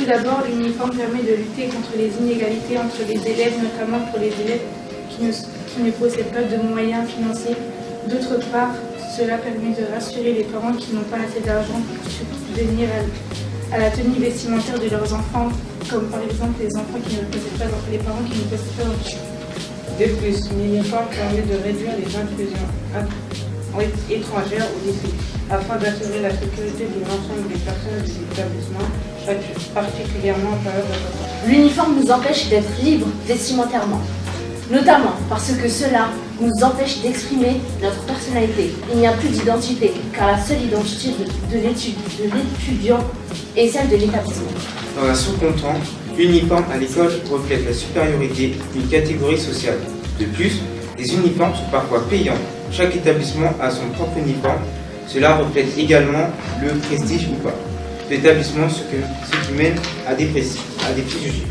Tout d'abord, l'uniforme permet de lutter contre les inégalités entre les élèves, notamment pour les élèves qui ne possèdent pas de moyens financiers. D'autre part, cela permet de rassurer les parents qui n'ont pas assez d'argent pour subvenir à la tenue vestimentaire de leurs enfants, comme par exemple les parents qui ne possèdent pas d'enfants. De plus, l'uniforme permet de réduire les intrusions étrangères au lycée, afin d'assurer la sécurité de l'ensemble des personnes des établissements, particulièrement en période de vacances. L'uniforme nous empêche d'être libres vestimentairement, notamment parce que cela nous empêche d'exprimer notre personnalité. Il n'y a plus d'identité, car la seule identité de l'étudiant est celle de l'établissement. Dans un second temps, l'uniforme à l'école reflète la supériorité d'une catégorie sociale. De plus, les uniformes sont parfois payants. Chaque établissement a son propre uniforme. Cela reflète également le prestige ou pas de l'établissement, ce qui mène à des préjugés.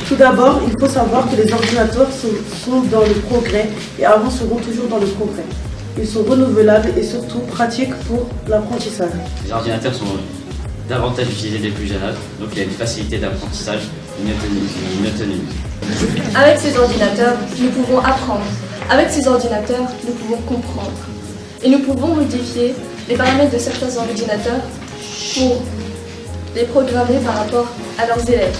Tout d'abord, il faut savoir que les ordinateurs sont dans le progrès et avanceront toujours dans le progrès. Ils sont renouvelables et surtout pratiques pour l'apprentissage. Les ordinateurs sont davantage utilisés dès le plus jeune âge, donc il y a une facilité d'apprentissage, une autonomie. Avec ces ordinateurs, nous pouvons apprendre. Avec ces ordinateurs, nous pouvons comprendre. Et nous pouvons modifier les paramètres de certains ordinateurs pour les programmer par rapport à leurs élèves.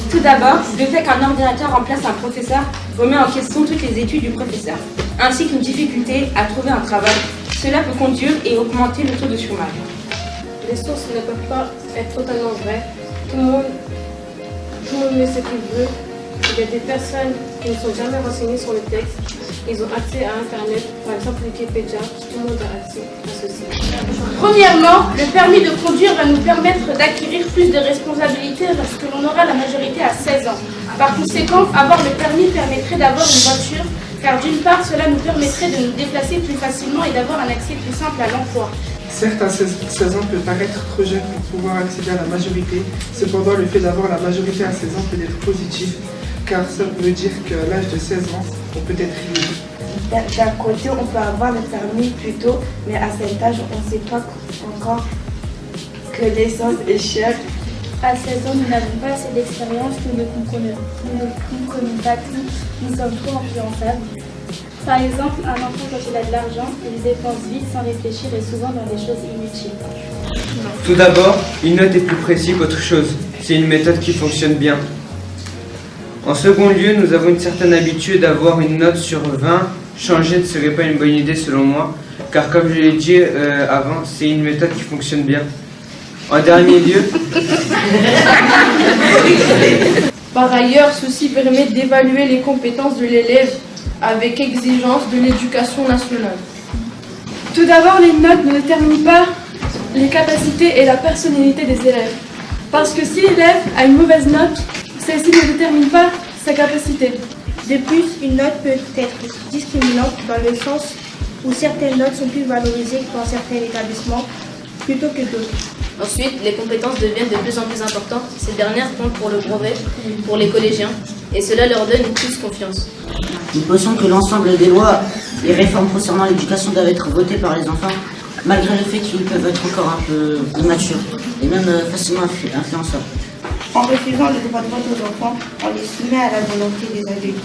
Tout d'abord, le fait qu'un ordinateur remplace un professeur remet en question toutes les études du professeur, ainsi qu'une difficulté à trouver un travail. Cela peut conduire et augmenter le taux de chômage. Les sources ne peuvent pas être totalement vraies. Tout le monde met ce qu'il veut. Il y a des personnes qui ne sont jamais renseignées sur le texte. Ils ont accès à Internet, par exemple Wikipédia. Tout le monde a accès à ceci. Premièrement, le permis de conduire va nous permettre d'acquérir plus de responsabilités lorsque l'on aura la majorité à 16 ans. Par conséquent, avoir le permis permettrait d'avoir une voiture, car d'une part, cela nous permettrait de nous déplacer plus facilement et d'avoir un accès plus simple à l'emploi. Certes, à 16 ans peut paraître trop jeune pour pouvoir accéder à la majorité. Cependant, le fait d'avoir la majorité à 16 ans peut être positif, car ça veut dire qu'à l'âge de 16 ans, on peut être libre. D'un côté, on peut avoir le permis plus tôt, mais à cet âge, on ne sait pas encore que l'essence est chère. À 16 ans, nous n'avons pas assez d'expérience, nous ne comprenons pas tout, nous sommes trop influençables. Par exemple, un enfant, quand il a de l'argent, il dépense vite sans réfléchir et souvent dans des choses inutiles. Tout d'abord, une note est plus précise qu'autre chose. C'est une méthode qui fonctionne bien. En second lieu, nous avons une certaine habitude d'avoir une note sur 20. Changer ne serait pas une bonne idée selon moi, car comme je l'ai dit avant, c'est une méthode qui fonctionne bien. En dernier lieu, par ailleurs, ceci permet d'évaluer les compétences de l'élève avec exigence de l'éducation nationale. Tout d'abord, les notes ne déterminent pas les capacités et la personnalité des élèves. Parce que si l'élève a une mauvaise note, celle-ci ne détermine pas sa capacité. De plus, une note peut être discriminante dans le sens où certaines notes sont plus valorisées dans certains établissements plutôt que d'autres. Ensuite, les compétences deviennent de plus en plus importantes. Ces dernières comptent pour le brevet, pour les collégiens, et cela leur donne plus confiance. Nous pensons que l'ensemble des lois et réformes concernant l'éducation doivent être votées par les enfants, malgré le fait qu'ils peuvent être encore un peu immatures et même facilement influençables. En refusant le droit de vote aux enfants, on les soumet à la volonté des adultes.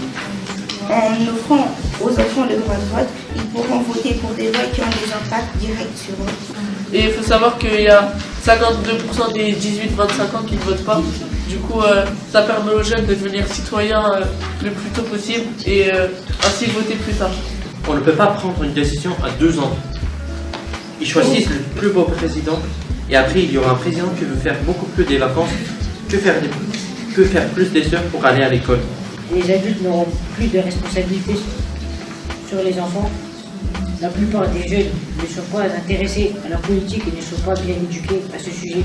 En offrant aux enfants le droit de vote, ils pourront voter pour des lois qui ont des impacts directs sur eux. Et il faut savoir qu'il y a 52% des 18-25 ans qui ne votent pas. Du coup, ça permet aux jeunes de devenir citoyens le plus tôt possible et ainsi voter plus tard. On ne peut pas prendre une décision à 2 ans. Ils choisissent le plus beau président et après il y aura un président qui veut faire beaucoup plus des vacances, que faire plus des heures pour aller à l'école. Les adultes n'auront plus de responsabilités sur les enfants. La plupart des jeunes ne sont pas intéressés à la politique et ne sont pas bien éduqués à ce sujet.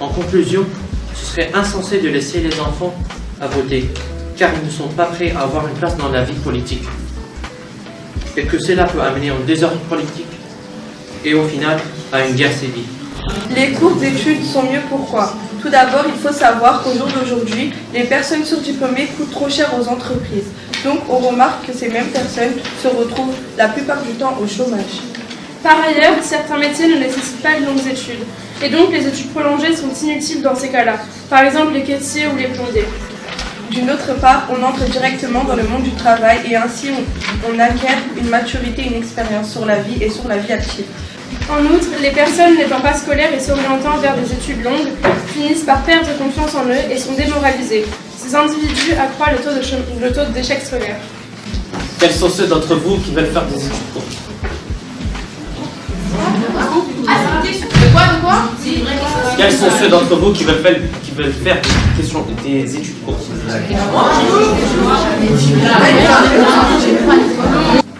En conclusion, ce serait insensé de laisser les enfants à voter, car ils ne sont pas prêts à avoir une place dans la vie politique. Et que cela peut amener un désordre politique et au final à une guerre civile. Les cours d'études sont mieux pourquoi ? Tout d'abord, il faut savoir qu'au jour d'aujourd'hui, les personnes surdiplômées coûtent trop cher aux entreprises. Donc, on remarque que ces mêmes personnes se retrouvent la plupart du temps au chômage. Par ailleurs, certains métiers ne nécessitent pas de longues études, et donc les études prolongées sont inutiles dans ces cas-là, par exemple les caissiers ou les plombiers. D'une autre part, on entre directement dans le monde du travail et ainsi on acquiert une maturité et une expérience sur la vie et sur la vie active. En outre, les personnes n'étant pas scolaires et s'orientant vers des études longues finissent par perdre confiance en eux et sont démoralisés. Ces individus accroissent le taux d'échec scolaire. Quels sont ceux d'entre vous qui veulent faire des études courtes? Quels sont ceux d'entre vous qui veulent faire des études courtes?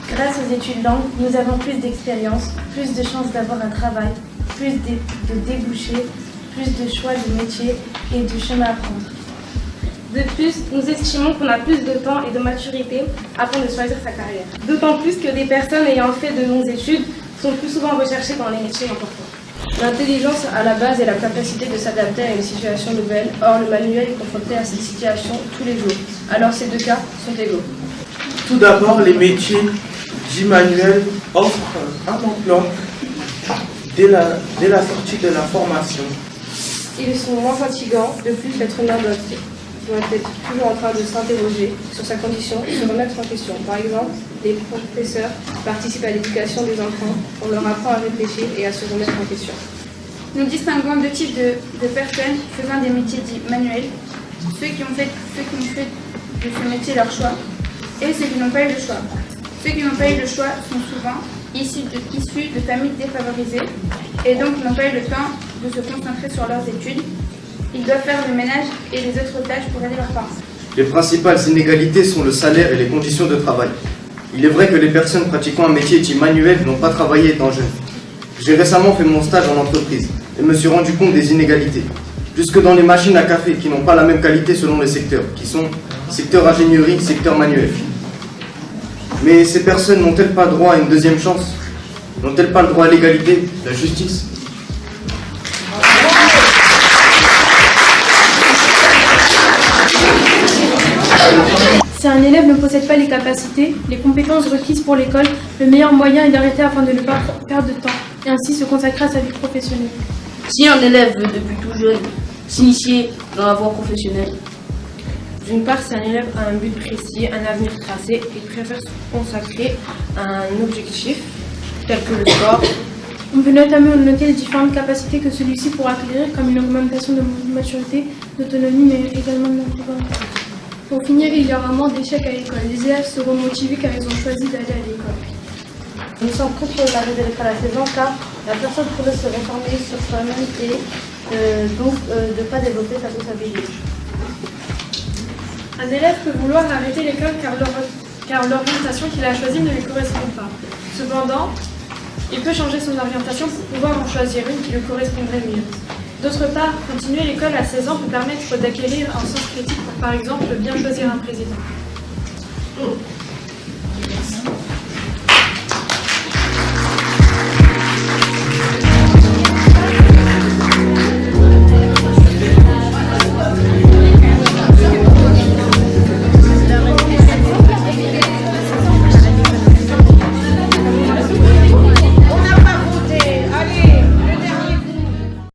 Grâce aux études longues, nous avons plus d'expérience, plus de chances d'avoir un travail, plus de débouchés, plus de choix de métiers et de chemins à prendre. De plus, nous estimons qu'on a plus de temps et de maturité afin de choisir sa carrière. D'autant plus que des personnes ayant fait de longues études sont plus souvent recherchées dans les métiers importants. L'intelligence à la base est la capacité de s'adapter à une situation nouvelle. Or, le manuel est confronté à cette situation tous les jours. Alors, ces deux cas sont égaux. Tout d'abord, les métiers dits manuels offrent un emploi dès la sortie de la formation. Ils sont moins fatigants. De plus, l'être humain doit être toujours en train de s'interroger sur sa condition et se remettre en question. Par exemple, les professeurs participent à l'éducation des enfants. On leur apprend à réfléchir et à se remettre en question. Nous distinguons deux types de personnes faisant des métiers dits manuels, ceux qui ont fait de ce métier leur choix et ceux qui n'ont pas eu le choix. Ceux qui n'ont pas eu le choix sont souvent issus de familles défavorisées et donc n'ont pas eu le temps de se concentrer sur leurs études. Ils doivent faire le ménage et les autres tâches pour aider leurs parents. Les principales inégalités sont le salaire et les conditions de travail. Il est vrai que les personnes pratiquant un métier dit manuel n'ont pas travaillé étant jeunes. J'ai récemment fait mon stage en entreprise et me suis rendu compte des inégalités. Jusque dans les machines à café qui n'ont pas la même qualité selon les secteurs, qui sont secteur ingénierie, secteur manuel. Mais ces personnes n'ont-elles pas droit à une deuxième chance? N'ont-elles pas le droit à l'égalité, la justice? Si un élève ne possède pas les capacités, les compétences requises pour l'école, le meilleur moyen est d'arrêter afin de ne pas perdre de temps et ainsi se consacrer à sa vie professionnelle. Si un élève veut depuis tout jeune s'initier dans la voie professionnelle, d'une part, si un élève a un but précis, un avenir tracé, il préfère se consacrer à un objectif tel que le sport. On peut notamment noter les différentes capacités que celui-ci pourra acquérir, comme une augmentation de maturité, d'autonomie, mais également de l'indépendance. Pour finir, il y aura moins d'échecs à l'école. Les élèves seront motivés car ils ont choisi d'aller à l'école. Nous sommes contre l'arrêt de l'école à 16 ans car la personne pourrait se reformer sur soi-même et donc de ne pas développer sa responsabilité. Un élève peut vouloir arrêter l'école car l'orientation qu'il a choisie ne lui correspond pas. Cependant, il peut changer son orientation pour pouvoir en choisir une qui lui correspondrait mieux. D'autre part, continuer l'école à 16 ans peut permettre d'acquérir un sens critique pour, par exemple, bien choisir un président.